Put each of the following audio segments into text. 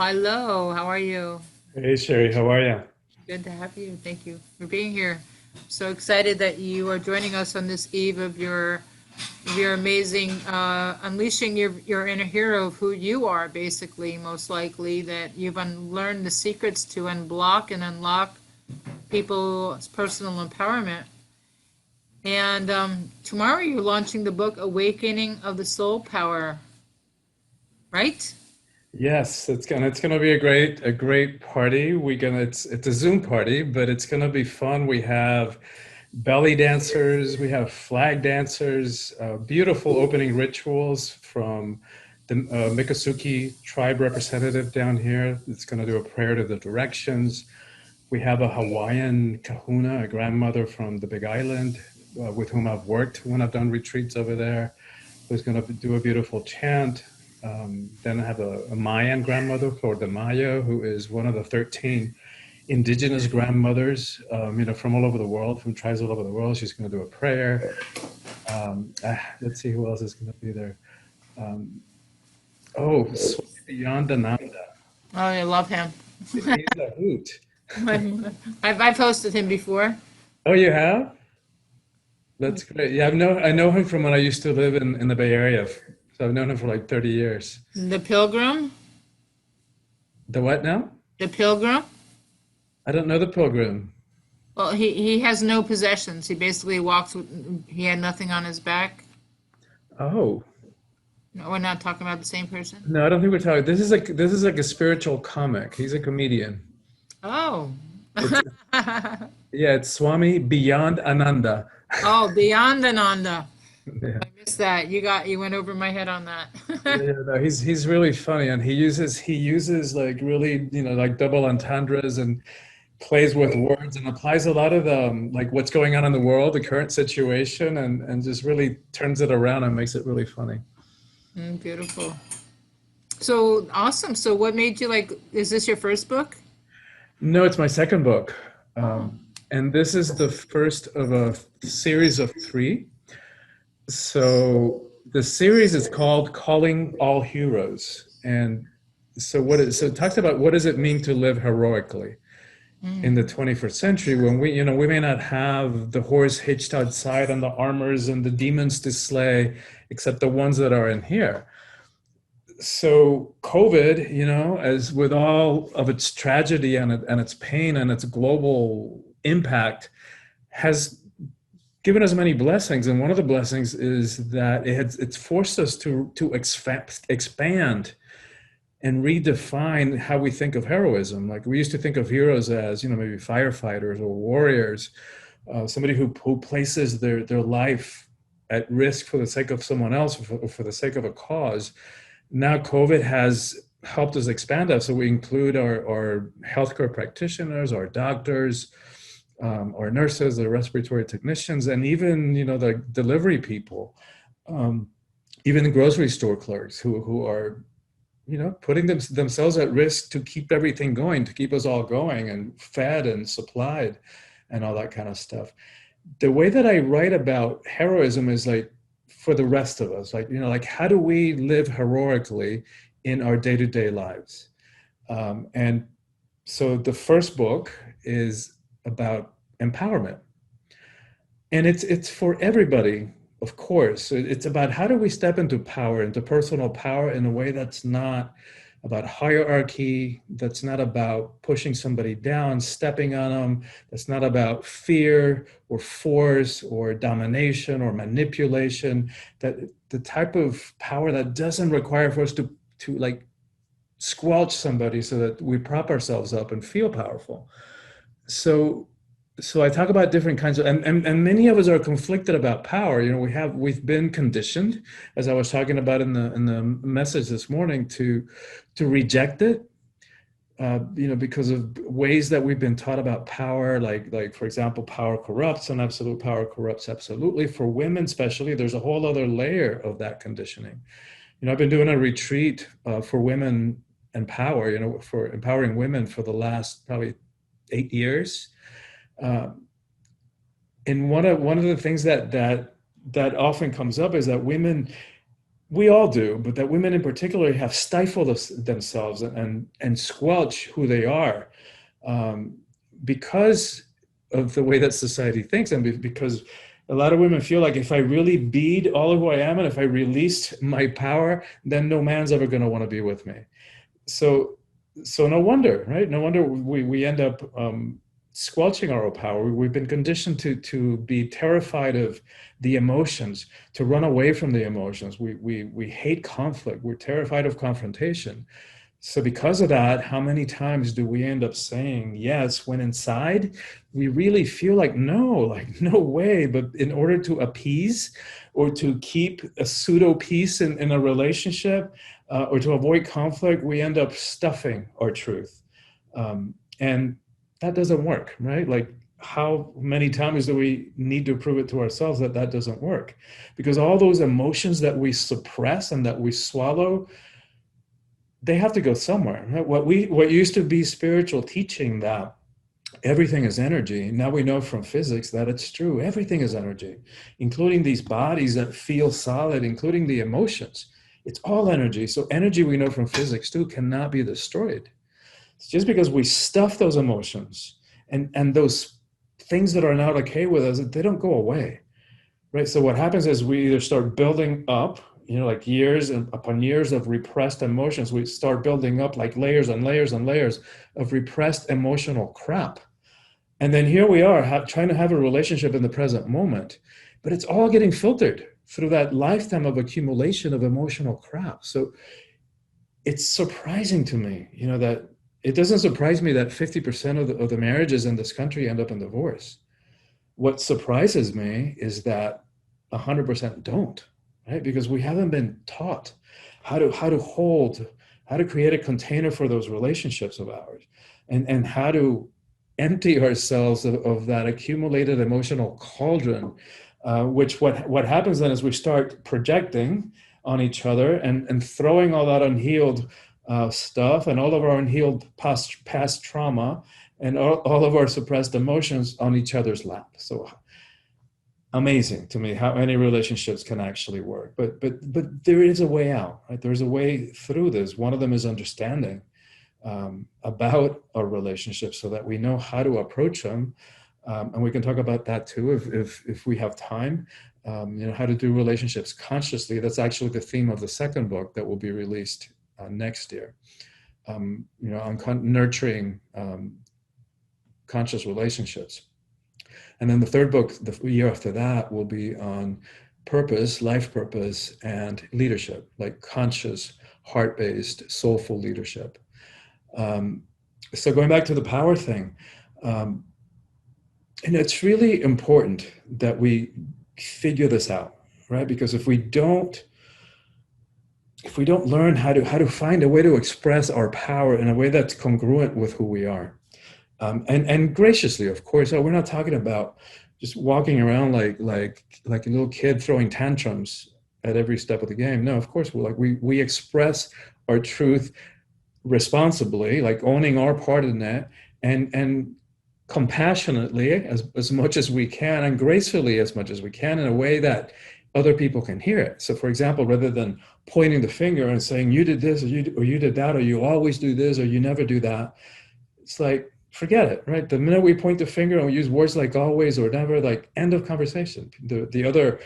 Hello, how are you? Hey Sheri, how are you? Good to have you. Thank you for being here. So excited that you are joining us on this eve of your amazing unleashing your inner hero of who you are, basically, most likely that you've learned the secrets to unblock and unlock people's personal empowerment. And tomorrow you're launching the book Awakening of the Soul Power, right? Yes, it's gonna be a great party. It's a Zoom party, but it's gonna be fun. We have belly dancers, we have flag dancers, beautiful opening rituals from the Miccosukee tribe representative down here. It's gonna do a prayer to the directions. We have a Hawaiian kahuna, a grandmother from the Big Island, with whom I've worked when I've done retreats over there, who's going to do a beautiful chant. Then I have a Mayan grandmother, Flor de Mayo, who is one of the 13 indigenous grandmothers, from all over the world, from tribes all over the world. She's going to do a prayer. Let's see who else is going to be there. Um, Swami Yandananda. Oh, I love him. He's a hoot. I've hosted him before. Oh, you have? That's great. Yeah, I know him from when I used to live in the Bay Area. So I've known him for like 30 years. The Pilgrim. The what now? The Pilgrim. I don't know the Pilgrim. Well, he has no possessions. He basically walks with, he had nothing on his back. Oh, No, we're not talking about the same person. no, I don't think we're talking. This is like a spiritual comic. He's a comedian. Oh. It's Yeah, it's Swami Beyond Ananda. Oh, Beyond Ananda. Yeah. I missed that. You went over my head on that. Yeah, no, he's really funny, and he uses like really, like double entendres, and plays with words, and applies a lot of the like what's going on in the world, the current situation, and just really turns it around and makes it really funny. Beautiful. So awesome. So what made you like, is this your first book? No, it's my second book, Oh. and this is the first of a series of three. So the series is called Calling All Heroes, and so it talks about what does it mean to live heroically in the 21st century, when we may not have the horse hitched outside and the armors and the demons to slay, except the ones that are in here. So COVID, as with all of its tragedy and its pain and its global impact, has given us many blessings. And one of the blessings is that it's forced us to expand and redefine how we think of heroism. Like, we used to think of heroes as, maybe firefighters or warriors, somebody who places their life at risk for the sake of someone else, or for the sake of a cause. Now COVID has helped us expand that, so we include our healthcare practitioners, our doctors, our nurses, the respiratory technicians, and even the delivery people, um, even the grocery store clerks who are putting themselves at risk to keep everything going, to keep us all going and fed and supplied and all that kind of stuff. The way that I write about heroism is like for the rest of us, like how do we live heroically in our day-to-day lives? And so the first book is about empowerment, and it's for everybody, of course. It's about how do we step into power, into personal power, in a way that's not about hierarchy, that's not about pushing somebody down, stepping on them, that's not about fear or force or domination or manipulation, that the type of power that doesn't require for us to like squelch somebody so that we prop ourselves up and feel powerful. So so I talk about different kinds of, and many of us are conflicted about power. We've been conditioned, as I was talking about in the message this morning, to reject it, because of ways that we've been taught about power, like for example, power corrupts, and absolute power corrupts absolutely. For women especially, there's a whole other layer of that conditioning. I've been doing a retreat for women and power, for empowering women for the last probably 8 years. Um, and one of the things that often comes up is that women we all do, but that women in particular have stifled themselves and squelch who they are, um, because of the way that society thinks, and because a lot of women feel like if I really bead all of who I am, and if I released my power, then no man's ever going to want to be with me. So, so no wonder, right? No wonder we end up squelching our own power. We've been conditioned to be terrified of the emotions, to run away from the emotions. We hate conflict. We're terrified of confrontation. So because of that, how many times do we end up saying yes when inside we really feel like no way, but in order to appease or to keep a pseudo peace in a relationship, or to avoid conflict, we end up stuffing our truth. And that doesn't work, right? Like, how many times do we need to prove it to ourselves that that doesn't work? Because all those emotions that we suppress and that we swallow, they have to go somewhere, right? What used to be spiritual teaching, that everything is energy, now we know from physics that it's true. Everything is energy, including these bodies that feel solid, including the emotions. It's all energy. So energy, we know from physics too, cannot be destroyed. It's just because we stuff those emotions and those things that are not okay with us, they don't go away, right? So what happens is we either start building up, like years upon years of repressed emotions. We start building up like layers and layers and layers of repressed emotional crap. And then here we are trying to have a relationship in the present moment, but it's all getting filtered through that lifetime of accumulation of emotional crap. So it's surprising to me, that it doesn't surprise me that 50% of the marriages in this country end up in divorce. What surprises me is that 100% don't, right? Because we haven't been taught how to hold, how to create a container for those relationships of ours, and how to empty ourselves of that accumulated emotional cauldron, which what happens then is we start projecting on each other and throwing all that unhealed stuff and all of our unhealed past trauma and all of our suppressed emotions on each other's lap. So amazing to me how any relationships can actually work. But there is a way out, right? There's a way through this. One of them is understanding about our relationships so that we know how to approach them. And we can talk about that too if we have time. How to do relationships consciously. That's actually the theme of the second book that will be released next year. On nurturing conscious relationships. And then the third book, the year after that, will be on purpose, life purpose, and leadership, like conscious, heart-based, soulful leadership. So going back to the power thing, and it's really important that we figure this out, right? Because if we don't learn how to find a way to express our power in a way that's congruent with who we are, and graciously, of course, we're not talking about just walking around like a little kid throwing tantrums at every step of the game. No, of course, we express our truth responsibly, like owning our part in that, and compassionately as much as we can, and gracefully as much as we can, in a way that other people can hear it. So for example, rather than pointing the finger and saying you did this or you did that, or you always do this or you never do that, it's like, forget it, right? The minute we point the finger and we use words like always or never, like, end of conversation. The other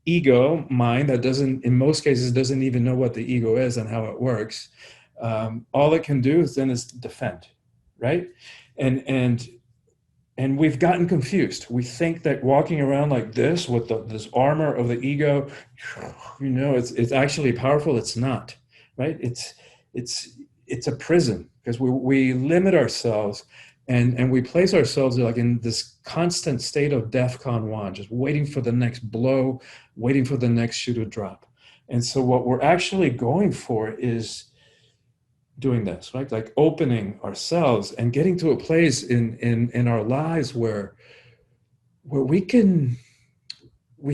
ego mind that in most cases doesn't even know what the ego is and how it works, all it can do is defend, right? And we've gotten confused. We think that walking around like this with this armor of the ego, it's actually powerful. It's not, right? It's a prison, because we limit ourselves and we place ourselves like in this constant state of DEFCON 1, just waiting for the next blow, waiting for the next shoe to drop. And so what we're actually going for is doing this, right? Like opening ourselves and getting to a place in our lives where we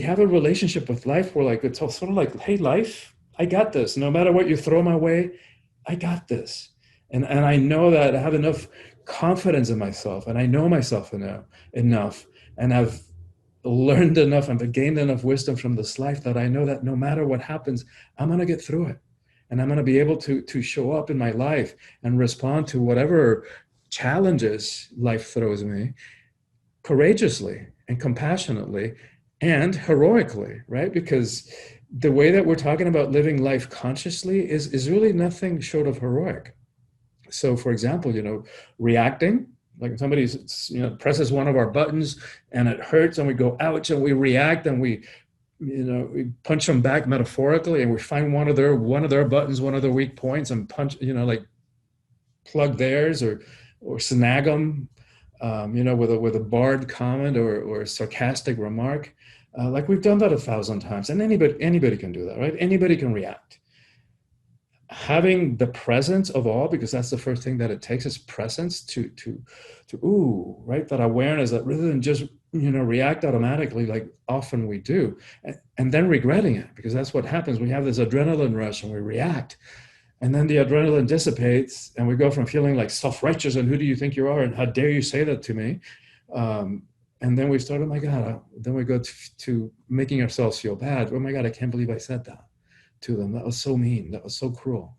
have a relationship with life where, like, it's sort of like, hey, life, I got this. No matter what you throw my way, I got this. And I know that I have enough confidence in myself, and I know myself enough, and I've learned enough, I've gained enough wisdom from this life that I know that no matter what happens, I'm going to get through it. And I'm going to be able to show up in my life and respond to whatever challenges life throws me courageously and compassionately and heroically, right? Because the way that we're talking about living life consciously is really nothing short of heroic. So, for example, reacting, like somebody presses one of our buttons and it hurts and we go ouch and we react and we punch them back metaphorically and we find one of their buttons, one of their weak points and punch, like plug theirs or snag them, with a barred comment or a sarcastic remark. Like we've done that 1,000 times, and anybody can do that, right? Anybody can react. Having the presence of all, because that's the first thing that it takes, is presence to right, that awareness, that rather than just react automatically like often we do, and then regretting it, because that's what happens. We have this adrenaline rush and we react, and then the adrenaline dissipates and we go from feeling like self-righteous and who do you think you are and how dare you say that to me, and then we start, oh my God, then we go to making ourselves feel bad. Oh my God, I can't believe I said that to them. That was so mean. That was so cruel.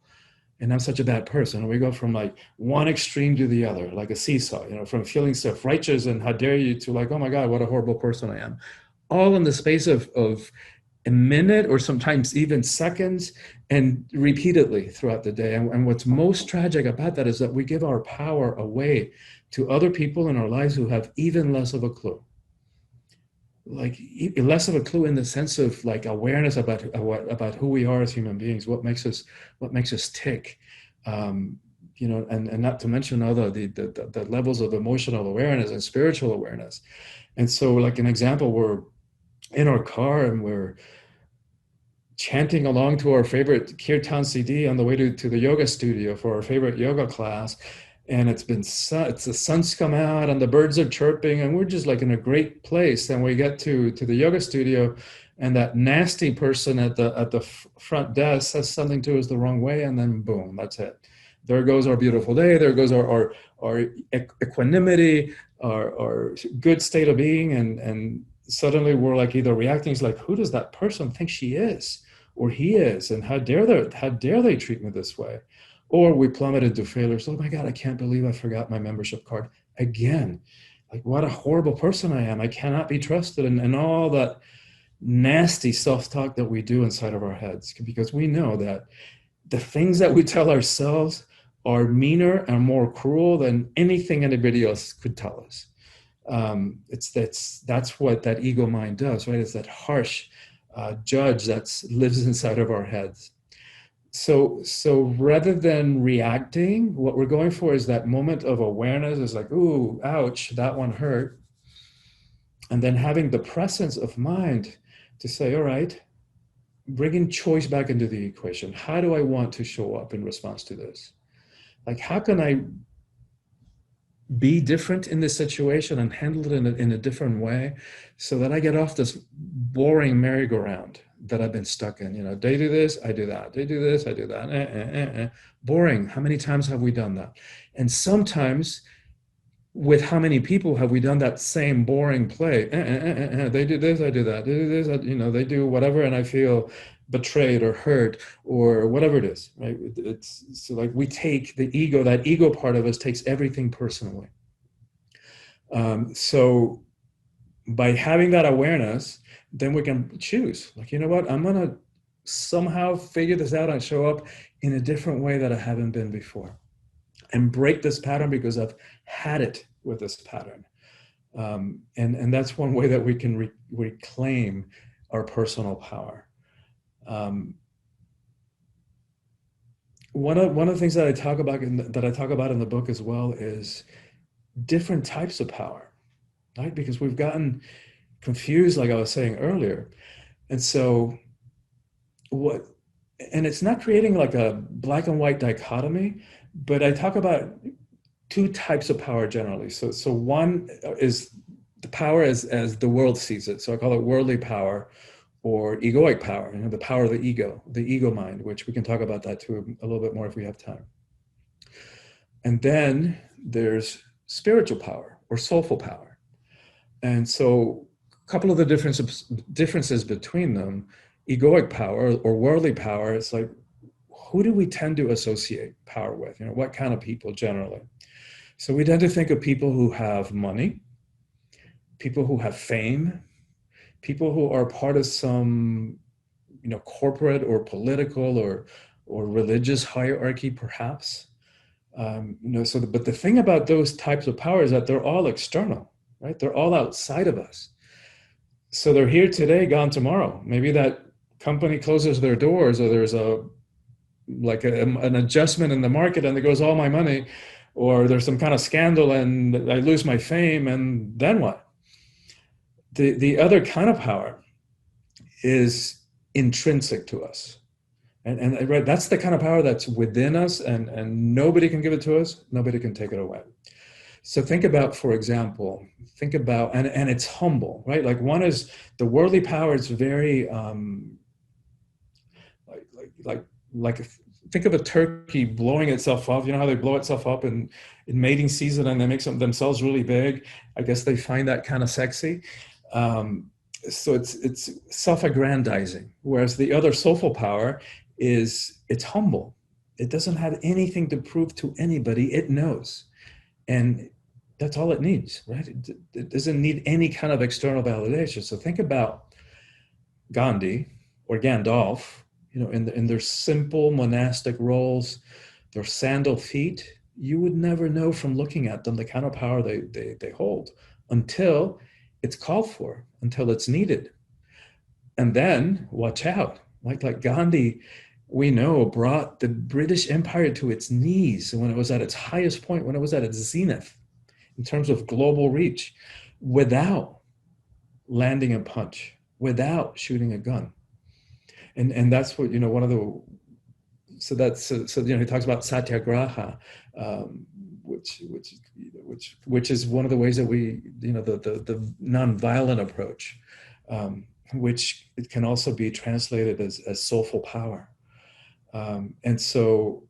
And I'm such a bad person. And we go from like one extreme to the other, like a seesaw, from feeling self-righteous and how dare you to like, oh my God, what a horrible person I am. All in the space of a minute or sometimes even seconds, and repeatedly throughout the day. And what's most tragic about that is that we give our power away to other people in our lives who have even less of a clue. Like less of a clue in the sense of like awareness about who we are as human beings, what makes us tick, and not to mention other the levels of emotional awareness and spiritual awareness. And so, like an example, we're in our car and we're chanting along to our favorite kirtan CD on the way to the yoga studio for our favorite yoga class. And the sun's come out and the birds are chirping and we're just like in a great place. And we get to the yoga studio and that nasty person at the front desk says something to us the wrong way. And then boom, that's it. There goes our beautiful day. There goes our equanimity, our good state of being. And suddenly we're like either reacting, it's like, who does that person think she is or he is? And how dare they treat me this way? Or we plummet into failures. Oh my God, I can't believe I forgot my membership card again. Like what a horrible person I am. I cannot be trusted. And all that nasty self-talk that we do inside of our heads, because we know that the things that we tell ourselves are meaner and more cruel than anything anybody else could tell us. That's what that ego mind does, right? It's that harsh judge that lives inside of our heads. So rather than reacting, what we're going for is that moment of awareness. Is like, ooh, ouch, that one hurt. And then having the presence of mind to say, all right, bringing choice back into the equation. How do I want to show up in response to this? Like, how can I be different in this situation and handle it in a different way so that I get off this boring merry-go-round that I've been stuck in? They do this, I do that. They do this, I do that. Boring. How many times have we done that? And sometimes with how many people have we done that same boring play? They do this, I do that. They do this, they do whatever, and I feel betrayed or hurt or whatever it is, right? It's so like we take the ego, that ego part of us takes everything personally. So by having that awareness, then we can choose, like, you know what, I'm gonna somehow figure this out and show up in a different way that I haven't been before, and break this pattern because I've had it with this pattern. And that's one way that we can reclaim our personal power. One of the things that I talk about in the book as well is different types of power, right? Because we've gotten confused, like I was saying earlier. And so and it's not creating like a black and white dichotomy, but I talk about two types of power generally. So one is the power as the world sees it. So I call it worldly power or egoic power, the power of the ego mind, which we can talk about that too a little bit more if we have time. And then there's spiritual power or soulful power. And so couple of the differences between them, egoic power or worldly power, it's like, who do we tend to associate power with? What kind of people generally? So we tend to think of people who have money, people who have fame, people who are part of some, corporate or political or religious hierarchy, perhaps. But the thing about those types of power is that they're all external, right? They're all outside of us. So they're here today, gone tomorrow. Maybe that company closes their doors, or there's an adjustment in the market and there goes all my money, or there's some kind of scandal and I lose my fame, and then what? The other kind of power is intrinsic to us. And right, that's the kind of power that's within us, and nobody can give it to us, nobody can take it away. So think about, for example, and it's humble, right? Like one is the worldly power. It's very think of a turkey blowing itself up. You know how they blow itself up in mating season and they make themselves really big. I guess they find that kind of sexy. So it's self-aggrandizing, whereas the other soulful power it's humble. It doesn't have anything to prove to anybody. It knows. And that's all it needs, right? It doesn't need any kind of external validation. So think about Gandhi or Gandalf, in their simple monastic roles, their sandal feet. You would never know from looking at them the kind of power they hold until it's called for, until it's needed. And then watch out, like Gandhi, we know, brought the British Empire to its knees when it was at its highest point, when it was at its zenith in terms of global reach, without landing a punch, without shooting a gun. And that's what, one of the, so he talks about satyagraha, which is one of the ways that we, the nonviolent approach, which it can also be translated as soulful power. And so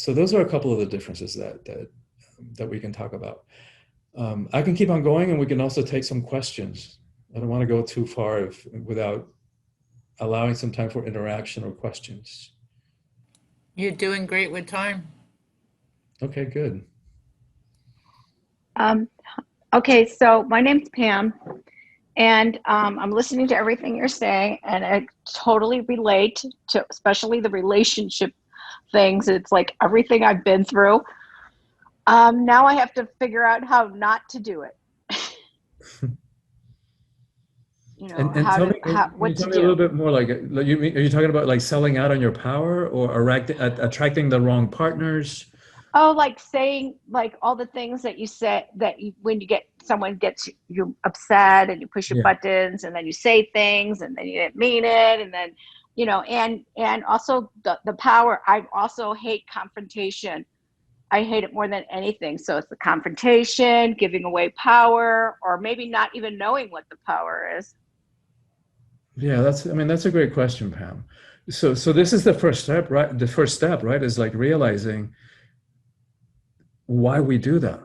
those are a couple of the differences that we can talk about. I can keep on going, and we can also take some questions. I don't want to go too far without allowing some time for interaction or questions. You're doing great with time. Okay, good. Okay, so my name's Pam, and I'm listening to everything you're saying, and I totally relate to especially the relationship things. It's like everything I've been through. Now I have to figure out how not to do it. And tell me a little bit more, like, are you talking about like selling out on your power, or attracting the wrong partners? Oh, like saying like all the things that you say when someone gets you upset and you push your buttons, and then you say things and then you didn't mean it, and then and also the power. I also hate confrontation. I hate it more than anything. So it's the confrontation, giving away power, or maybe not even knowing what the power is. Yeah, that's a great question, Pam. So this is the first step, right? The first step, right, is like realizing why we do that,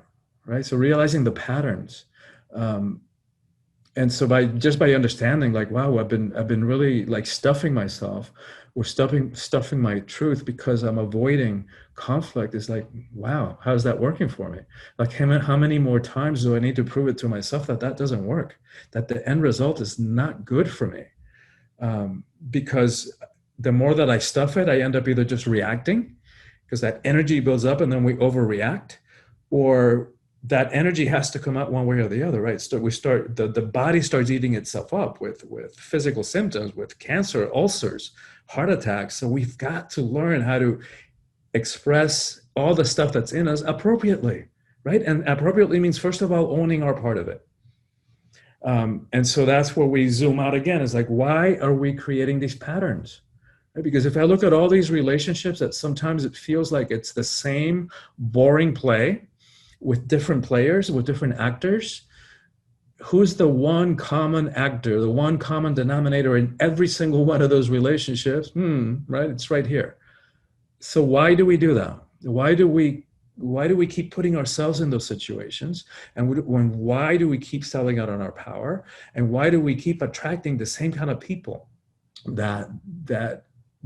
right? So realizing the patterns. And so by understanding, like, wow, I've been really like stuffing myself or stuffing my truth because I'm avoiding conflict, is like, wow, how's that working for me? Like, how many more times do I need to prove it to myself that doesn't work, that the end result is not good for me? Because the more that I stuff it, I end up either just reacting, because that energy builds up and then we overreact, or that energy has to come out one way or the other, right? So the body starts eating itself up with physical symptoms, with cancer, ulcers, heart attacks. So we've got to learn how to express all the stuff that's in us appropriately, right? And appropriately means, first of all, owning our part of it. And so that's where we zoom out again. Is like, why are we creating these patterns? Right? Because if I look at all these relationships, that sometimes it feels like it's the same boring play with different players, with different actors. Who's the one common actor, the one common denominator in every single one of those relationships? Right? It's right here. So why do we do that? Why do we we keep putting ourselves in those situations? And why do we keep selling out on our power? And why do we keep attracting the same kind of people that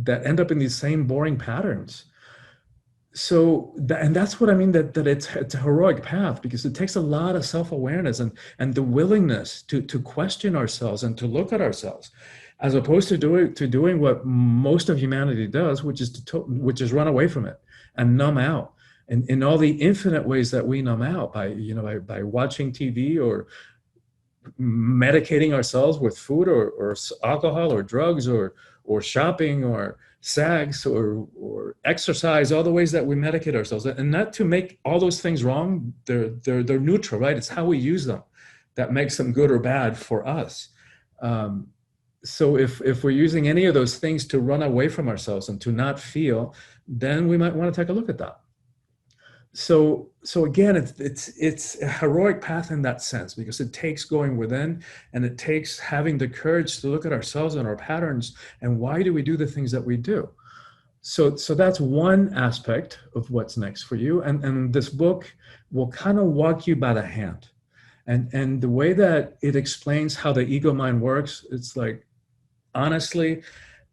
end up in these same boring patterns? So and that's what I mean, that it's a heroic path, because it takes a lot of self-awareness and the willingness to question ourselves and to look at ourselves, as opposed to doing what most of humanity does, which is run away from it and numb out. And in all the infinite ways that we numb out, by watching TV or medicating ourselves with food or alcohol or drugs or shopping or sex or exercise, all the ways that we medicate ourselves. And not to make all those things wrong, they're neutral, right? It's how we use them that makes them good or bad for us. So if we're using any of those things to run away from ourselves and to not feel, then we might want to take a look at that. So again, it's a heroic path in that sense, because it takes going within, and it takes having the courage to look at ourselves and our patterns and why do we do the things that we do. So that's one aspect of what's next for you. And this book will kind of walk you by the hand. And the way that it explains how the ego mind works, it's like, honestly,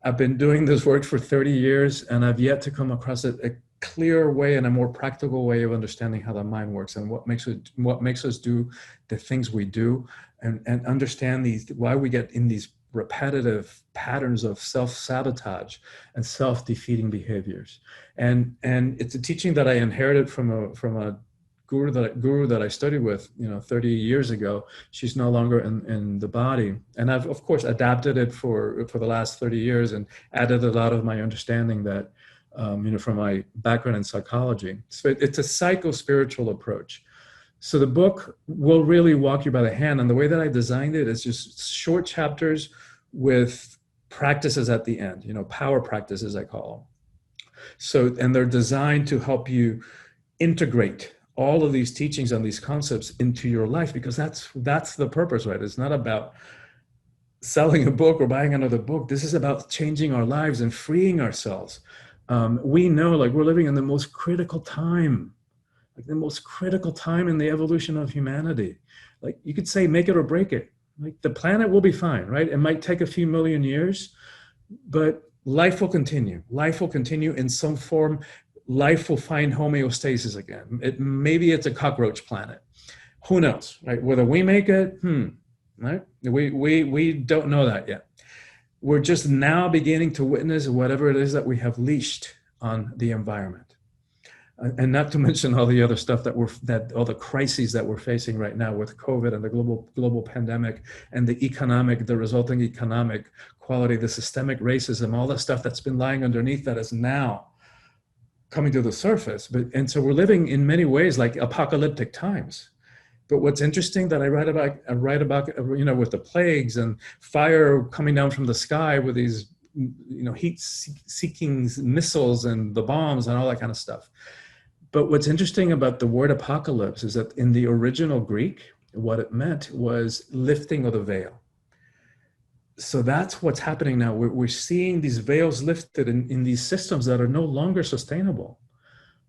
I've been doing this work for 30 years and I've yet to come across a clear way and a more practical way of understanding how the mind works and what makes us do the things we do, and understand why we get in these repetitive patterns of self-sabotage and self-defeating behaviors. And it's a teaching that I inherited from a guru that I studied with 30 years ago. She's no longer in the body, and I've of course adapted it for the last 30 years and added a lot of my understanding that from my background in psychology. So it's a psycho-spiritual approach. So the book will really walk you by the hand, and the way that I designed it is just short chapters with practices at the end, power practices, I call them. So, and they're designed to help you integrate all of these teachings and these concepts into your life, because that's the purpose, right? It's not about selling a book or buying another book. This is about changing our lives and freeing ourselves. We know, like, we're living in the most critical time, in the evolution of humanity. Like, you could say, make it or break it. Like, the planet will be fine, right? It might take a few million years, but life will continue. Life will continue in some form. Life will find homeostasis again. Maybe it's a cockroach planet. Who knows, right? Whether we make it, right? We don't know that yet. We're just now beginning to witness whatever it is that we have leashed on the environment. And not to mention all the other stuff all the crises that we're facing right now with COVID and the global pandemic and the resulting economic quality, the systemic racism, all the stuff that's been lying underneath that is now coming to the surface. And so we're living in many ways like apocalyptic times. But what's interesting that I write about, with the plagues and fire coming down from the sky with these, heat-seeking missiles and the bombs and all that kind of stuff. But what's interesting about the word apocalypse is that in the original Greek, what it meant was lifting of the veil. So that's what's happening now. We're seeing these veils lifted in these systems that are no longer sustainable.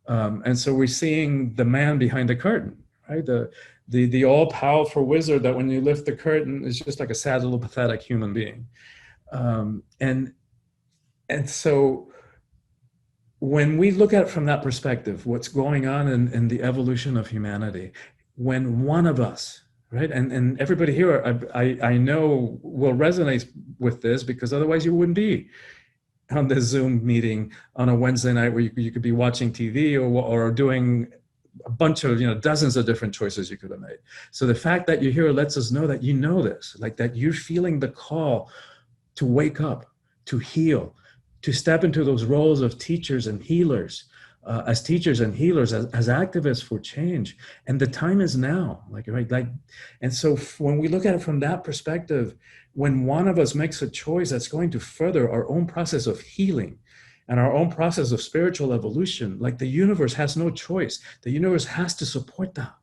And so we're seeing the man behind the curtain, right? The all-powerful wizard that when you lift the curtain is just like a sad little pathetic human being. And so when we look at it from that perspective, what's going on in the evolution of humanity, when one of us, right, and everybody here, I know will resonate with this, because otherwise you wouldn't be on this Zoom meeting on a Wednesday night where you could be watching TV or doing a bunch of, dozens of different choices you could have made. So the fact that you're here lets us know that you know this, like that you're feeling the call to wake up, to heal, to step into those roles of teachers and healers, as teachers and healers, as activists for change. And the time is now, and so when we look at it from that perspective, when one of us makes a choice that's going to further our own process of healing and our own process of spiritual evolution, like, the universe has no choice. The universe has to support that.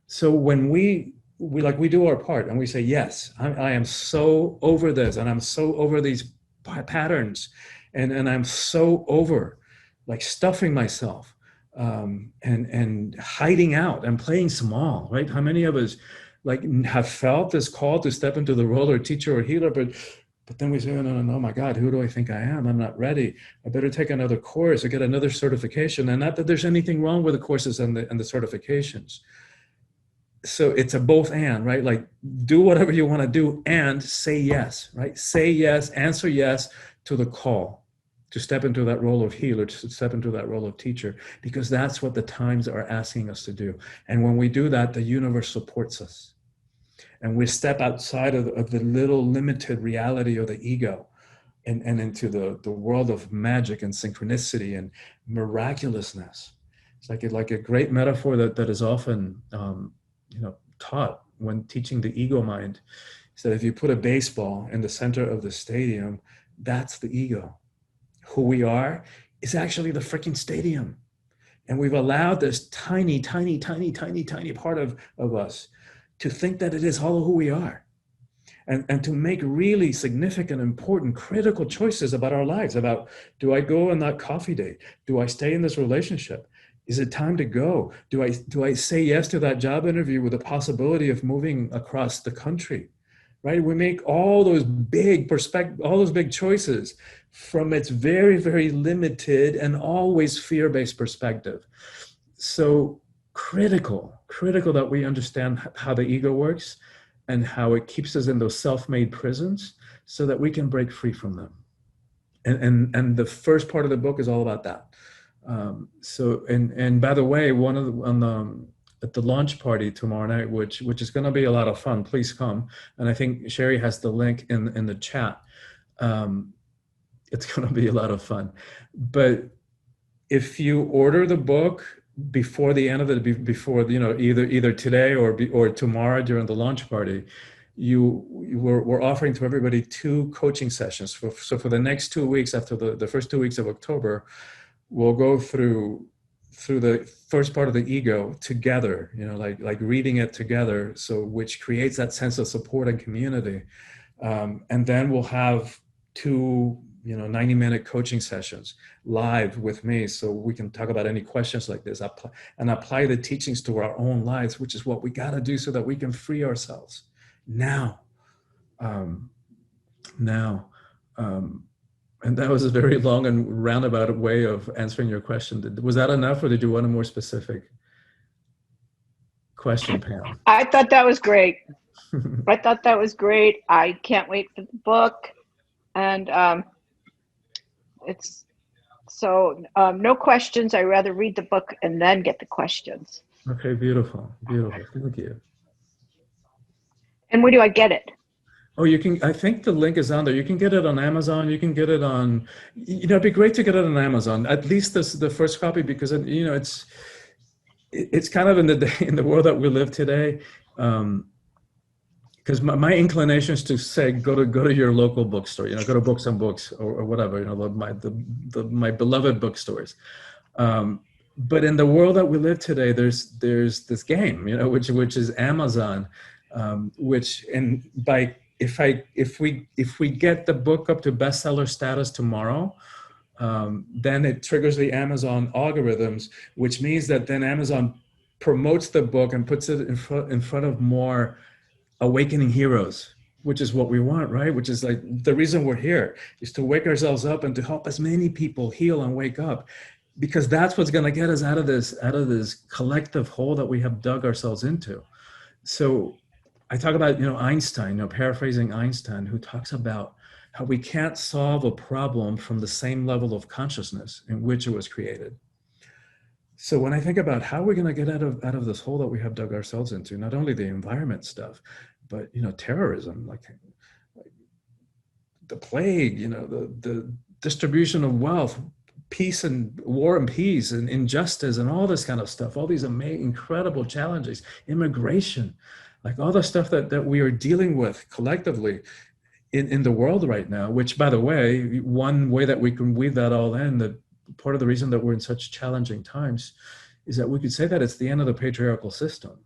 So when we do our part and we say, yes, I am so over this, and I'm so over these patterns, and I'm so over, like, stuffing myself and hiding out and playing small, right? How many of us like have felt this call to step into the role of teacher or healer, but then we say, oh, no, my God, who do I think I am? I'm not ready. I better take another course or get another certification. And not that there's anything wrong with the courses and the certifications. So it's a both and, right? Like do whatever you want to do and say yes, right? Say yes, answer yes to the call to step into that role of healer, to step into that role of teacher, because that's what the times are asking us to do. And when we do that, the universe supports us. And we step outside of the little limited reality of the ego and into the world of magic and synchronicity and miraculousness. It's like a great metaphor that is often taught when teaching the ego mind. Is that if you put a baseball in the center of the stadium, that's the ego. Who we are is actually the freaking stadium. And we've allowed this tiny part of us to think that it is all who we are. And to make really significant, important, critical choices about our lives, about, do I go on that coffee date? Do I stay in this relationship? Is it time to go? Do I say yes to that job interview with the possibility of moving across the country? Right? We make all those big choices from its very, very limited and always fear-based perspective. So critical that we understand how the ego works and how it keeps us in those self-made prisons so that we can break free from them. And the first part of the book is all about that. So by the way, at the launch party tomorrow night, which is going to be a lot of fun, please come. And I think Sheri has the link in the chat. It's going to be a lot of fun. But if you order the book before the end of it, before either today or tomorrow during the launch party, we're offering to everybody 2 coaching sessions. So for the next 2 weeks, after the first 2 weeks of October, we'll go through the first part of the ego together, like reading it together, so which creates that sense of support and community. And then we'll have 2 90-minute coaching sessions live with me, so we can talk about any questions like this and apply the teachings to our own lives, which is what we got to do so that we can free ourselves now. And that was a very long and roundabout way of answering your question. Was that enough, or did you want a more specific question, Pam? I thought that was great. I can't wait for the book. And it's so no questions. I rather read the book and then get the questions. Okay, beautiful. Thank you. And where do I get it? Oh, you can, I think the link is on there. You can get it on Amazon. You can get it on, it'd be great to get it on Amazon, at least the first copy, because it's kind of in the world that we live today. Because my inclination is to say, go to your local bookstore, go to Books and Books or whatever, my beloved bookstores. But in the world that we live today, there's this game, which is Amazon, if we get the book up to bestseller status tomorrow, then it triggers the Amazon algorithms, which means that then Amazon promotes the book and puts it in front of more awakening heroes, which is what we want, right? Which is like the reason we're here, is to wake ourselves up and to help as many people heal and wake up, because that's what's going to get us out of this collective hole that we have dug ourselves into. So I talk about, Einstein, paraphrasing Einstein, who talks about how we can't solve a problem from the same level of consciousness in which it was created. So when I think about how we're going to get out of this hole that we have dug ourselves into, not only the environment stuff, but terrorism, like the plague, the distribution of wealth, peace and war and peace and injustice and all this kind of stuff, all these incredible challenges, immigration, like all the stuff that we are dealing with collectively in the world right now, which, by the way, one way that we can weave that all in, that part of the reason that we're in such challenging times is that we could say that it's the end of the patriarchal system.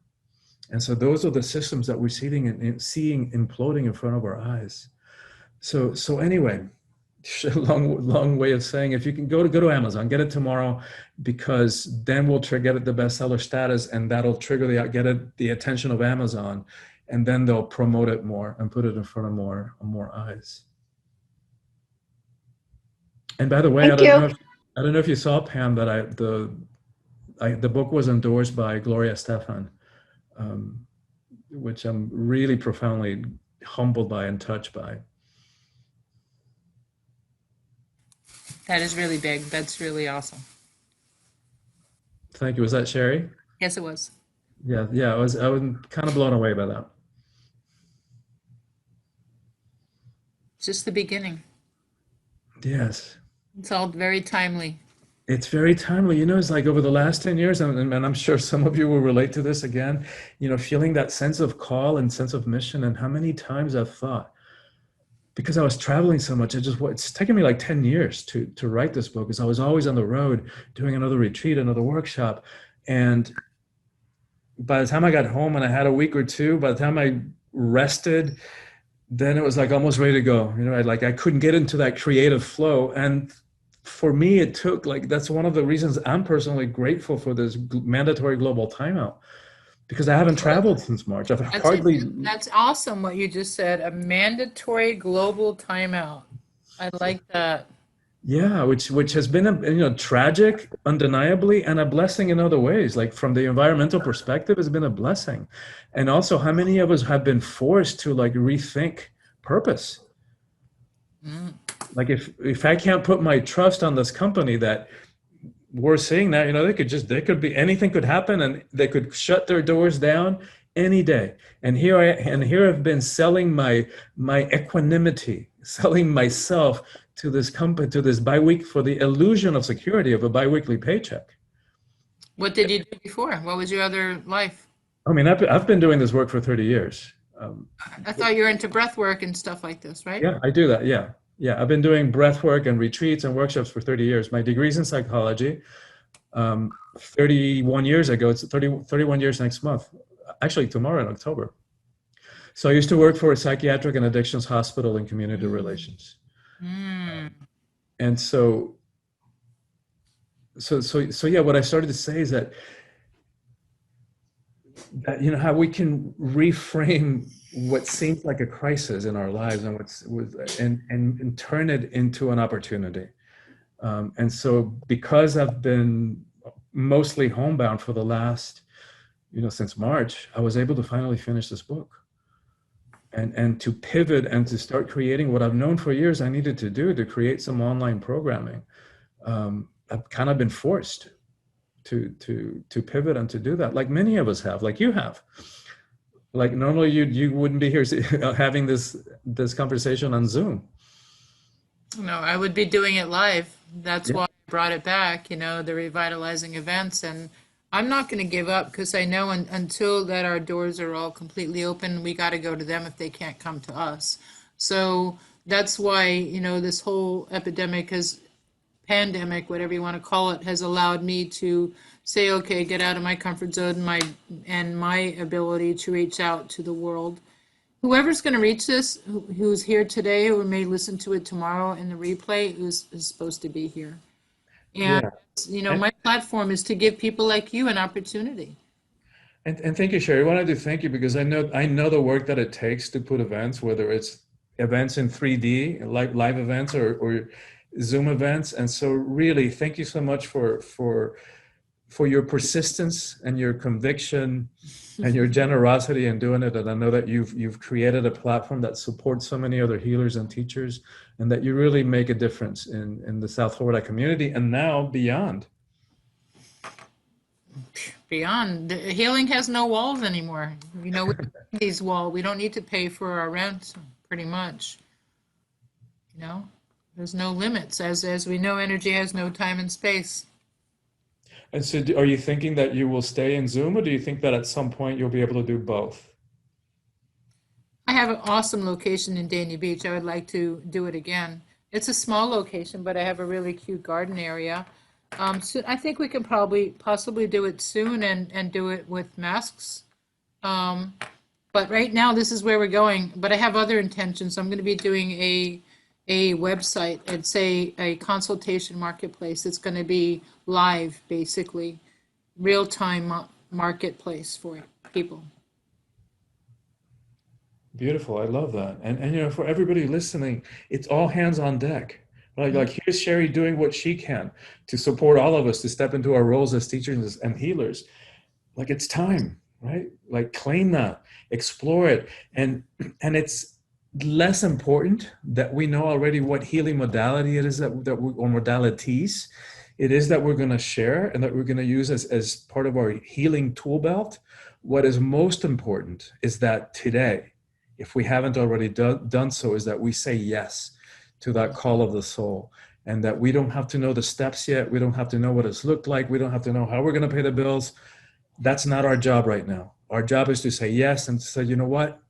And so those are the systems that we're seeing imploding in front of our eyes. So anyway, long way of saying, if you can go to Amazon, get it tomorrow, because then we'll get it the bestseller status, and that'll trigger the attention of Amazon, and then they'll promote it more and put it in front of more eyes. And by the way, Thank you. I don't know if you saw, Pam, that the book was endorsed by Gloria Estefan, which I'm really profoundly humbled by and touched by. That is really big. That's really awesome. Thank you. Was that Sheri? Yes, it was. Yeah, I was kind of blown away by that. It's just the beginning. Yes. It's all very timely. It's very timely. It's like over the last 10 years, and I'm sure some of you will relate to this again, feeling that sense of call and sense of mission, and how many times I've thought, because I was traveling so much, it's taken me like 10 years to write this book, because I was always on the road doing another retreat, another workshop. And by the time I got home and I had a week or two, by the time I rested, then it was like almost ready to go. I couldn't get into that creative flow. And for me, it took that's one of the reasons I'm personally grateful for this mandatory global timeout, because I haven't traveled since March. That's awesome what you just said. A mandatory global timeout. I like that. Yeah, which has been tragic, undeniably, and a blessing in other ways. Like from the environmental perspective, it's been a blessing. And also, how many of us have been forced to rethink purpose? Like if I can't put my trust on this company that we're seeing that, anything could happen, and they could shut their doors down any day. And here I've been selling my equanimity, selling myself to this company, to this for the illusion of security of a biweekly paycheck. What did you do before? What was your other life? I mean, I've been doing this work for 30 years. I thought you were into breath work and stuff like this, right? Yeah, I do that. Yeah. I've been doing breath work and retreats and workshops for 30 years. My degree's in psychology. 31 years ago, it's 31 years next month. Actually, tomorrow in October. So I used to work for a psychiatric and addictions hospital in community relations. And so yeah, what I started to say is that how we can reframe what seems like a crisis in our lives and turn it into an opportunity. And so because I've been mostly homebound for the last, since March, I was able to finally finish this book and to pivot and to start creating what I've known for years I needed to do, to create some online programming. I've kind of been forced to pivot and to do that, like many of us have, like you have. Like normally you wouldn't be here having this conversation on Zoom. No, I would be doing it live. That's why I brought it back, the revitalizing events. And I'm not going to give up, because I know until that our doors are all completely open, we got to go to them if they can't come to us. So that's why, this whole pandemic, whatever you want to call it, has allowed me to say, okay, get out of my comfort zone, and my ability to reach out to the world. Whoever's going to reach this, who's here today or may listen to it tomorrow in the replay, is supposed to be here. And, my platform is to give people like you an opportunity. And thank you, Sheri. I wanted to thank you because I know the work that it takes to put events, whether it's events in 3D, live events or Zoom events. And so really, thank you so much for your persistence and your conviction and your generosity in doing it. And I know that you've created a platform that supports so many other healers and teachers, and that you really make a difference in the South Florida community and now beyond. Beyond. Healing has no walls anymore. We these walls. We don't need to pay for our rent, pretty much. There's no limits. As we know, energy has no time and space. And so are you thinking that you will stay in Zoom, or do you think that at some point you'll be able to do both? I have an awesome location in Dania Beach. I would like to do it again. It's a small location, but I have a really cute garden area. So I think we can possibly do it soon and do it with masks. But right now, this is where we're going. But I have other intentions. I'm going to be doing a website. It's a consultation marketplace. It's going to be live, basically, real-time marketplace for people. Beautiful. I love that. And you know, for everybody listening, it's all hands on deck. Like here's Sheri doing what she can to support all of us to step into our roles as teachers and healers. Like it's time, right? Like claim that, explore it. And it's less important that we know already what healing modality it is that we, or modalities it is that we're going to share and that we're going to use as part of our healing tool belt. What is most important is that today, if we haven't already done so, is that we say yes to that call of the soul, and that we don't have to know the steps yet. We don't have to know what it's looked like. We don't have to know how we're going to pay the bills. That's not our job right now. Our job is to say yes and to say, you know what,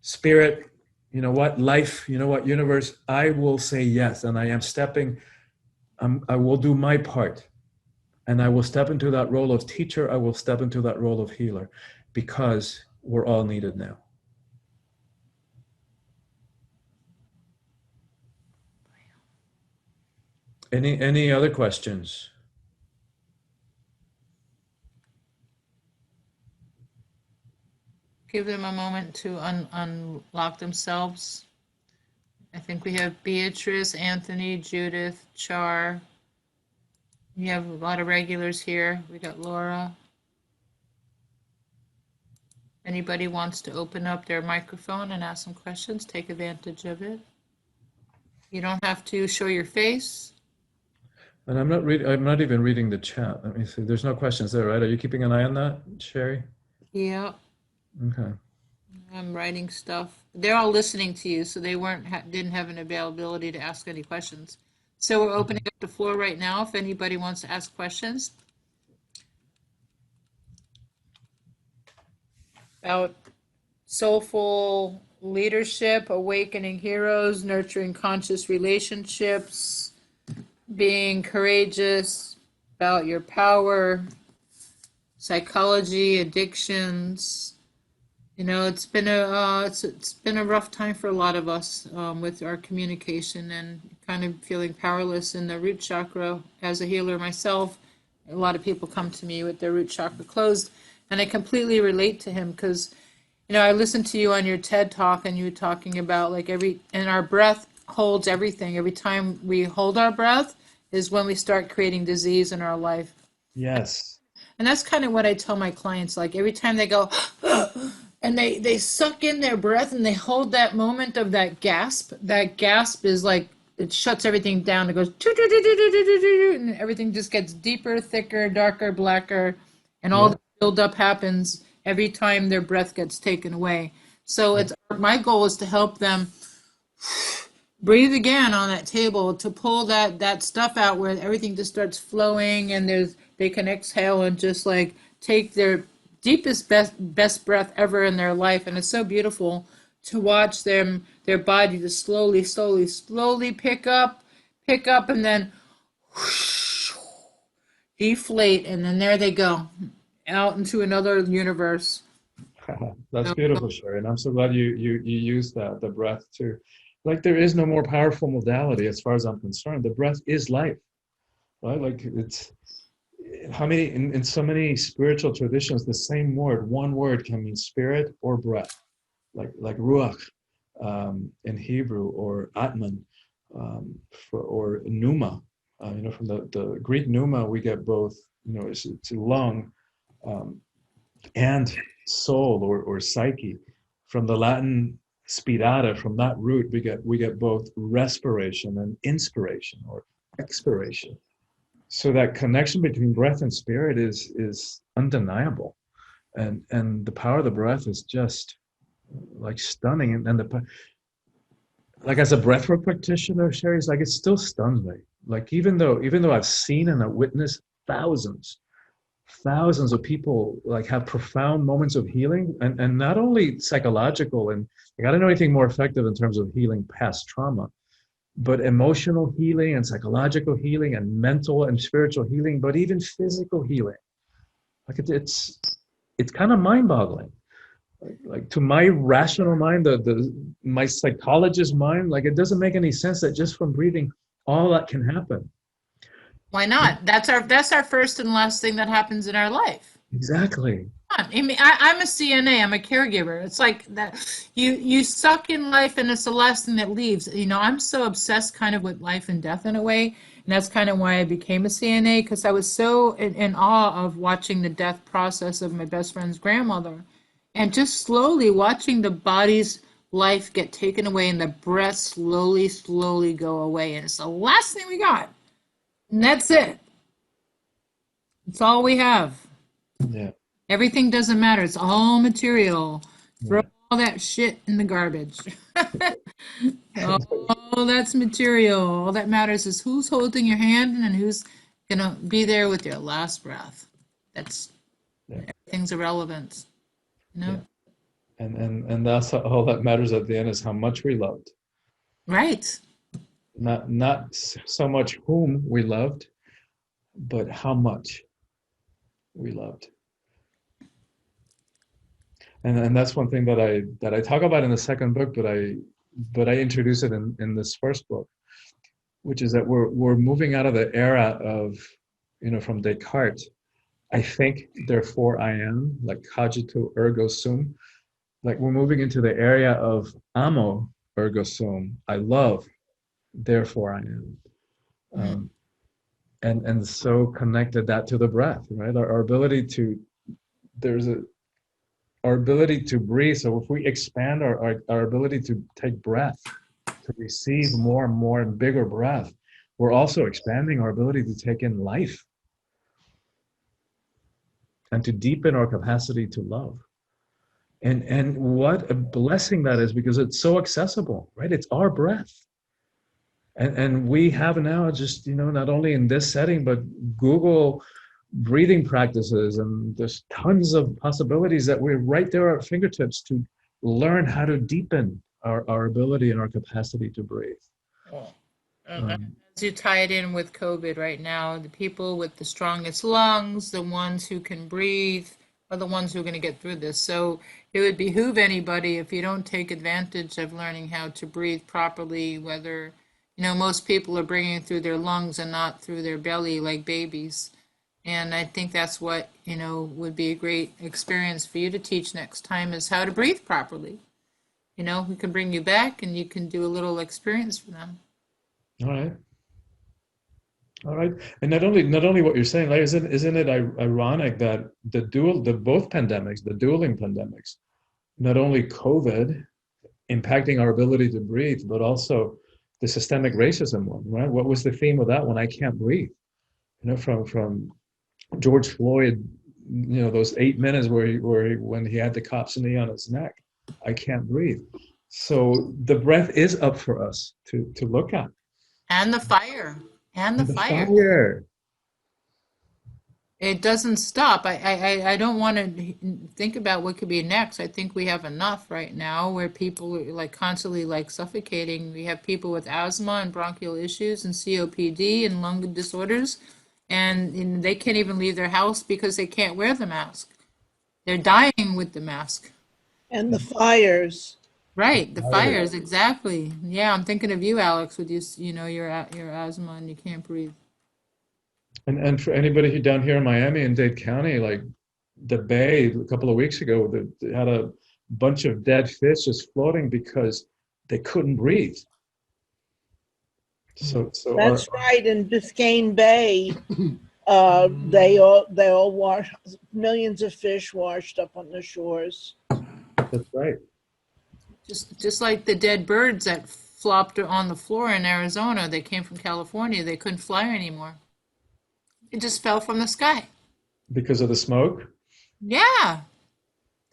spirit, you know what, life, you know what, universe, I will say yes. And I am stepping, I will do my part. And I will step into that role of teacher. I will step into that role of healer, because we're all needed now. Any other questions? Give them a moment to unlock themselves. I think we have Beatrice, Anthony, Judith, Char. We have a lot of regulars here. We got Laura. Anybody wants to open up their microphone and ask some questions, take advantage of it. You don't have to show your face. And I'm not even reading the chat. Let me see. There's no questions there, right? Are you keeping an eye on that, Sheri? Yeah. Okay. I'm writing stuff. They're all listening to you, so they didn't have an availability to ask any questions. So we're opening up the floor right now if anybody wants to ask questions about soulful leadership, awakening heroes, nurturing conscious relationships, being courageous, about your power, psychology, addictions. You know, it's been a rough time for a lot of us with our communication and kind of feeling powerless in the root chakra. As a healer myself, a lot of people come to me with their root chakra closed, and I completely relate to him because, you know, I listened to you on your TED talk, and you were talking about like and our breath holds everything. Every time we hold our breath is when we start creating disease in our life. Yes. And that's kind of what I tell my clients. Like every time they go, and they suck in their breath and they hold that moment of that gasp. That gasp is like, it shuts everything down. It goes, and everything just gets deeper, thicker, darker, blacker. And all the buildup happens every time their breath gets taken away. So it's my goal is to help them breathe again on that table, to pull that stuff out where everything just starts flowing, and they can exhale and just like take their deepest best breath ever in their life. And it's so beautiful to watch their body just slowly pick up, and then whoosh, deflate, and then there they go out into another universe. That's beautiful, Sheri. And I'm so glad you used that, the breath too. Like there is no more powerful modality as far as I'm concerned. The breath is life, right? Like it's how many in so many spiritual traditions, the same word, one word can mean spirit or breath, like ruach in Hebrew, or atman, or pneuma. You know, from the Greek pneuma, we get both. You know, it's lung and soul or psyche. From the Latin spirare, from that root, we get both respiration and inspiration or expiration. So that connection between breath and spirit is undeniable, and the power of the breath is just like stunning. And the like as a breathwork practitioner, Sheri, is like it still stuns me. Like even though I've seen and I've witnessed thousands of people like have profound moments of healing, and not only psychological, and like I don't know anything more effective in terms of healing past trauma, but emotional healing and psychological healing and mental and spiritual healing, but even physical healing. Like it's kind of mind-boggling. Like to my rational mind, my psychologist mind, like it doesn't make any sense that just from breathing, all that can happen. Why not? That's our first and last thing that happens in our life. Exactly. I mean, I'm a CNA. I'm a caregiver. It's like that. You suck in life, and it's the last thing that leaves. You know, I'm so obsessed kind of with life and death in a way, and that's kind of why I became a CNA because I was so in awe of watching the death process of my best friend's grandmother, and just slowly watching the body's life get taken away and the breath slowly, slowly go away, and it's the last thing we got, and that's it. It's all we have. Yeah. Everything doesn't matter. It's all material. Throw Yeah. all that shit in the garbage. All that's material. All that matters is who's holding your hand and who's gonna be there with your last breath. That's Yeah. everything's irrelevant. You know? Yeah. And that's all that matters at the end is how much we loved. Right. Not so much whom we loved, but how much we loved. And that's one thing that I talk about in the second book, but I introduce it in this first book, which is that we're moving out of the era of, from Descartes, I think, therefore I am, like cogito ergo sum. Like we're moving into the area of amo ergo sum, I love, therefore I am. And so connected that to the breath, right? Our ability to, our ability to breathe. So if we expand our ability to take breath, to receive more and more and bigger breath, we're also expanding our ability to take in life and to deepen our capacity to love. And what a blessing that is, because it's so accessible, right? It's our breath. And we have now just, not only in this setting, but Google breathing practices, and there's tons of possibilities that we're right there at our fingertips to learn how to deepen our ability and our capacity to breathe. As you tie it in with COVID right now, the people with the strongest lungs, the ones who can breathe, are the ones who are going to get through this. So it would behoove anybody, if you don't take advantage of learning how to breathe properly, whether, most people are bringing it through their lungs and not through their belly like babies. And I think that's what, would be a great experience for you to teach next time, is how to breathe properly. We can bring you back and you can do a little experience for them. All right. And not only what you're saying, like, isn't it ironic that both pandemics, the dueling pandemics, not only COVID impacting our ability to breathe, but also the systemic racism one, right? What was the theme of that one? I can't breathe. From George Floyd, those 8 minutes when he had the cop's knee on his neck, I can't breathe. So the breath is up for us to look at. And the fire. And the fire. Fire. It doesn't stop. I don't want to think about what could be next. I think we have enough right now where people are like constantly like suffocating. We have people with asthma and bronchial issues and COPD and lung disorders, and they can't even leave their house because they can't wear the mask. They're dying with the mask. And the fires. Right, the fires, exactly. Yeah, I'm thinking of you, Alex, with your asthma and you can't breathe. And for anybody who down here in Miami and Dade County, like the Bay a couple of weeks ago, they had a bunch of dead fish just floating because they couldn't breathe. So That's right. In Biscayne Bay, they all wash, millions of fish washed up on the shores. That's right. Just like the dead birds that flopped on the floor in Arizona, they came from California, they couldn't fly anymore. It just fell from the sky. Because of the smoke? Yeah.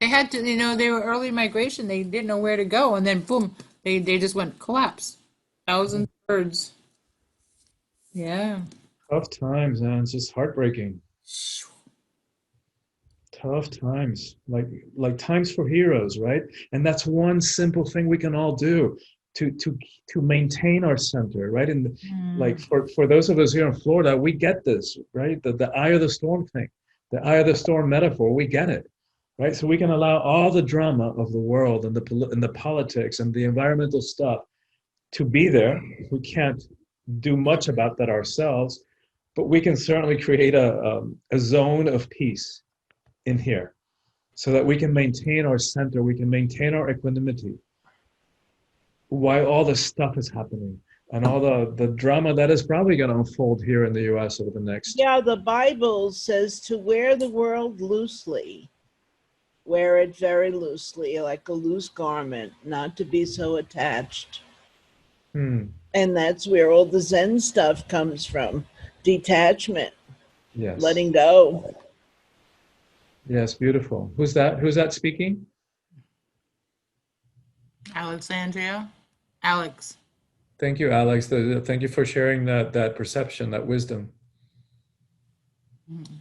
They had to, they were early migration, they didn't know where to go, and then boom, they just went collapse. Thousands of birds. Yeah. Tough times, man. It's just heartbreaking. Tough times, like times for heroes, right? And that's one simple thing we can all do to maintain our center, right? And like for those of us here in Florida, we get this, right? The eye of the storm thing, the eye of the storm metaphor, we get it. right? So we can allow all the drama of the world and the politics and the environmental stuff to be there. We can't do much about that ourselves, but we can certainly create a zone of peace in here so that we can maintain our center, we can maintain our equanimity while all this stuff is happening and all the drama that is probably going to unfold here in the US over the next. Yeah, the Bible says to wear the world loosely. Wear it very loosely, like a loose garment, not to be so attached. Hmm. And that's where all the Zen stuff comes from. Detachment, Yes. letting go. Yes, beautiful. Who's that? Who's that speaking? Alexandria? Alex. Thank you, Alex. Thank you for sharing that perception, that wisdom.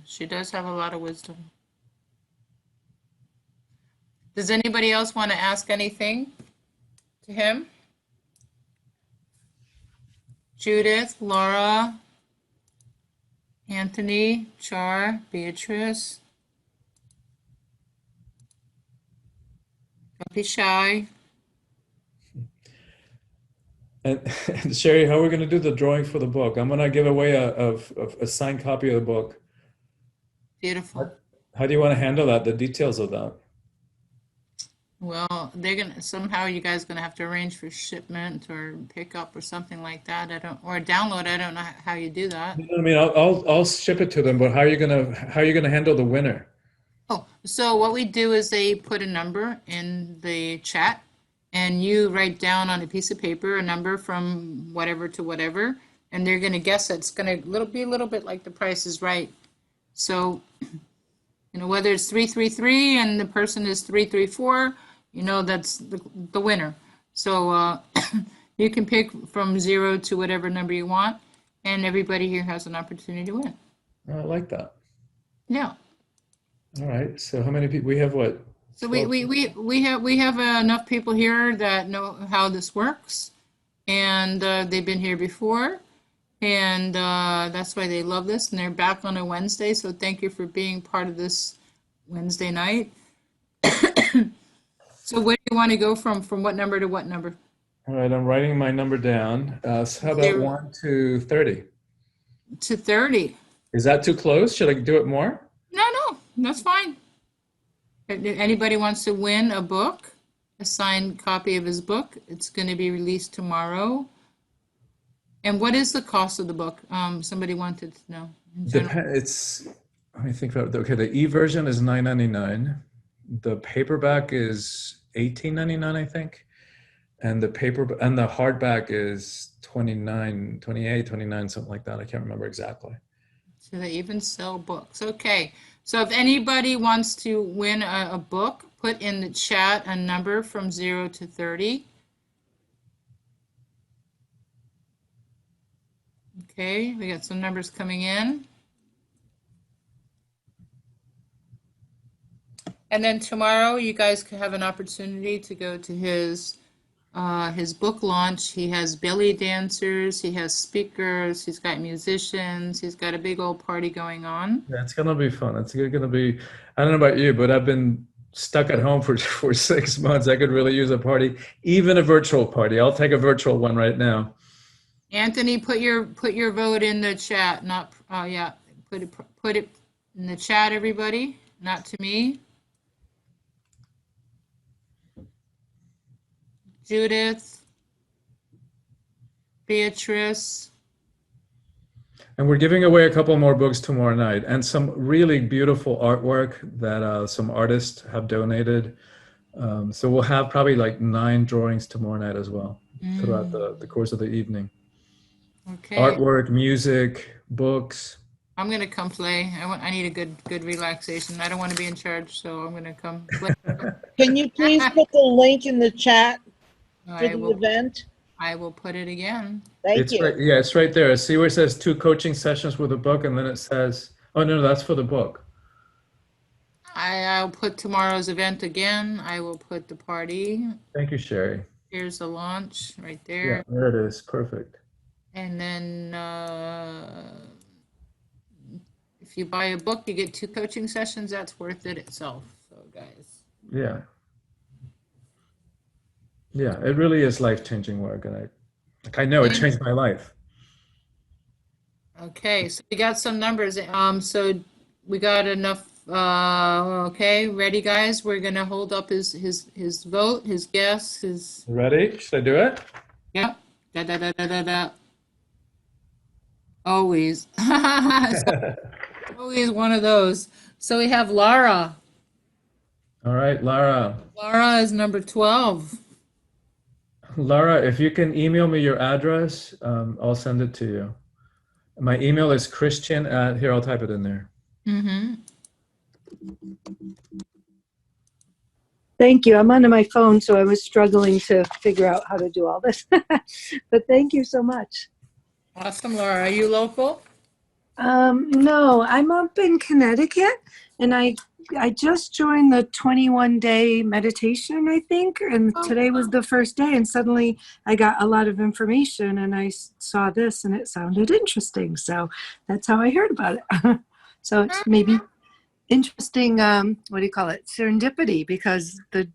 She does have a lot of wisdom. Does anybody else want to ask anything to him? Judith, Laura, Anthony, Char, Beatrice. Don't be shy. And Sheri, how are we going to do the drawing for the book? I'm going to give away a signed copy of the book. Beautiful. How do you want to handle that? The details of that? Well, they're gonna somehow you guys gonna have to arrange for shipment or pickup or something like that. Or download. I don't know how you do that. I mean, I'll ship it to them, but how are you gonna handle the winner? Oh, so what we do is they put a number in the chat, and you write down on a piece of paper a number from whatever to whatever, and they're gonna guess it. It's gonna be a little bit like The Price is Right. So, whether it's 333 and the person is 334. That's the winner. So you can pick from 0 to whatever number you want, and everybody here has an opportunity to win. Oh, I like that. Yeah. All right. So how many people? We have what? So we have enough people here that know how this works, and they've been here before, and that's why they love this, and they're back on a Wednesday. So thank you for being part of this Wednesday night. So where do you want to go from what number to what number? All right, I'm writing my number down. So how about 1 to 30? To 30. Is that too close? Should I do it more? No, that's fine. If anybody wants to win a book, a signed copy of his book, it's going to be released tomorrow. And what is the cost of the book? Somebody wanted to know. It's, let me think about it. Okay, the e-version is $9.99. The paperback is $18.99, I think. And the hardback is $29, $28, $29, something like that. I can't remember exactly. So they even sell books. Okay. So if anybody wants to win a book, put in the chat a number from 0 to 30. Okay, we got some numbers coming in. And then tomorrow, you guys can have an opportunity to go to his book launch. He has belly dancers, he has speakers, he's got musicians, he's got a big old party going on. Yeah, it's gonna be fun. It's gonna be, I don't know about you, but I've been stuck at home for 6 months. I could really use a party, even a virtual party. I'll take a virtual one right now. Anthony, put your vote in the chat. Put it in the chat, everybody, not to me. Judith, Beatrice. And we're giving away a couple more books tomorrow night and some really beautiful artwork that some artists have donated. So we'll have probably like 9 drawings tomorrow night as well throughout the course of the evening. Okay. Artwork, music, books. I'm gonna come play. I need a good relaxation. I don't want to be in charge, so I'm gonna come play. Can you please put the link in the chat for the event? I will put it again. Thank you. Right, yeah, it's right there. See where it says 2 coaching sessions with a book, and then it says, oh no, that's for the book. I'll put tomorrow's event again. I will put the party. Thank you, Sheri. Here's the launch right there. Yeah, there it is. Perfect. And then if you buy a book, you get 2 coaching sessions. That's worth it itself. So guys. Yeah. Yeah, it really is life-changing work, and I know it changed my life. Okay, so we got some numbers. So we got enough. Okay, ready, guys? We're gonna hold up his vote, his guess, his. Ready? Should I do it? Yep. Da da da da da da. Always. Always one of those. So we have Lara. All right, Lara. Lara is number 12. Lara, if you can email me your address, I'll send it to you. My email is Christian at, here, I'll type it in there. Mm-hmm. Thank you. I'm on my phone, so I was struggling to figure out how to do all this. But thank you so much. Awesome, Laura. Are you local? No, I'm up in Connecticut, and I just joined the 21-day meditation, I think, and today was the first day, and suddenly I got a lot of information, and I saw this, and it sounded interesting, so that's how I heard about it. So it's maybe interesting, what do you call it, serendipity, because the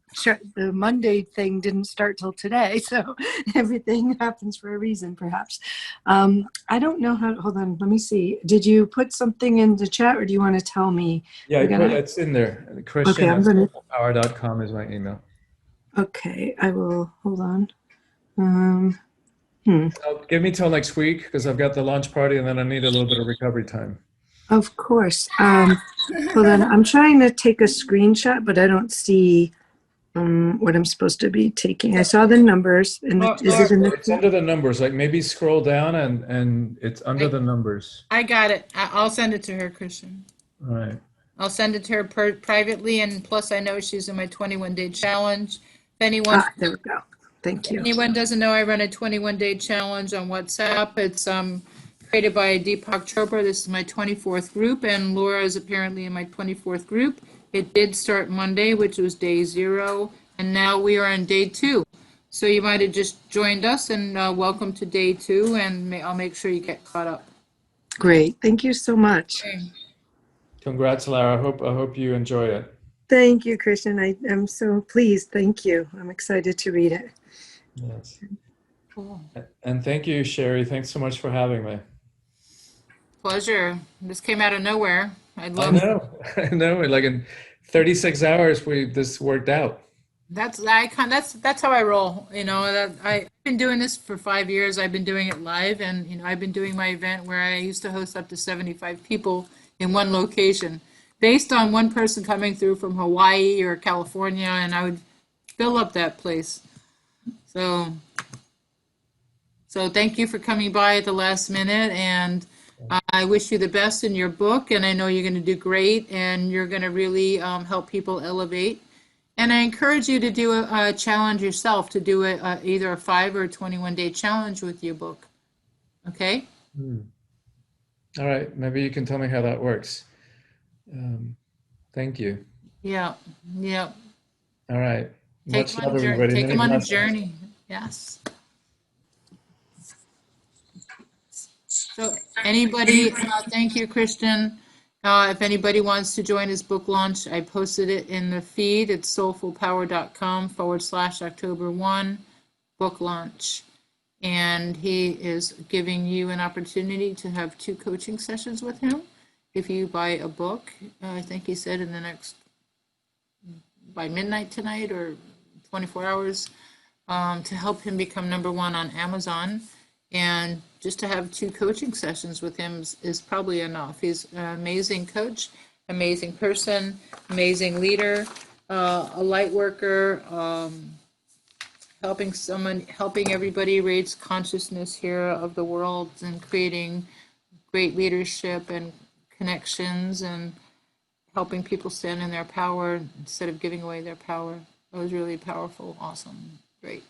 Monday thing didn't start till today, so everything happens for a reason, perhaps. I don't know how, hold on, let me see. Did you put something in the chat, or do you want to tell me? Yeah, it's in there. Christian I'm at gonna, soulfulpower.com is my email. okay, I will, hold on. Give me till next week, because I've got the launch party, and then I need a little bit of recovery time. Of course. Hold on, I'm trying to take a screenshot, but I don't see what I'm supposed to be taking. I saw the numbers, and is it in the? It's under the numbers. Like, maybe scroll down, and it's under the numbers. I got it. I'll send it to her, Christian. All right. I'll send it to her privately, and plus I know she's in my 21-day challenge. If anyone, There we go. Thank you. anyone doesn't know, I run a 21-day challenge on WhatsApp. It's created by Deepak Chopra. This is my 24th group, and Laura is apparently in my 24th group. It did start Monday, which was day 0, and now we are on day 2. So you might have just joined us, and welcome to day 2, and I'll make sure you get caught up. Great. Thank you so much. Okay. Congrats, Lara. I hope you enjoy it. Thank you, Christian. I am so pleased. Thank you. I'm excited to read it. Yes. Cool. And thank you, Sheri. Thanks so much for having me. Pleasure. This came out of nowhere. I I know. I know. Like, in 36 hours, this worked out. That's how I roll. You know, that I've been doing this for 5 years. I've been doing it live, and you know, I've been doing my event where I used to host up to 75 people in one location, based on one person coming through from Hawaii or California, and I would fill up that place. So thank you for coming by at the last minute, and I wish you the best in your book, and I know you're going to do great, and you're going to really help people elevate. And I encourage you to do a challenge yourself, to do either a 5 or a 21-day challenge with your book. Okay? All right. Maybe you can tell me how that works. Thank you. Yeah. Yeah. All right. Take Much love, everybody. Take Many them on a blessings. journey. Yes. So anybody, thank you, Christian. If anybody wants to join his book launch, I posted it in the feed. It's soulfulpower.com/October 1 book launch. And he is giving you an opportunity to have 2 coaching sessions with him. If you buy a book, I think he said in the next, by midnight tonight or 24 hours, to help him become #1 on Amazon. And just to have 2 coaching sessions with him is probably enough. He's an amazing coach, amazing person, amazing leader, a light worker, helping everybody raise consciousness here of the world, and creating great leadership and connections, and helping people stand in their power instead of giving away their power. It was really powerful, awesome, great.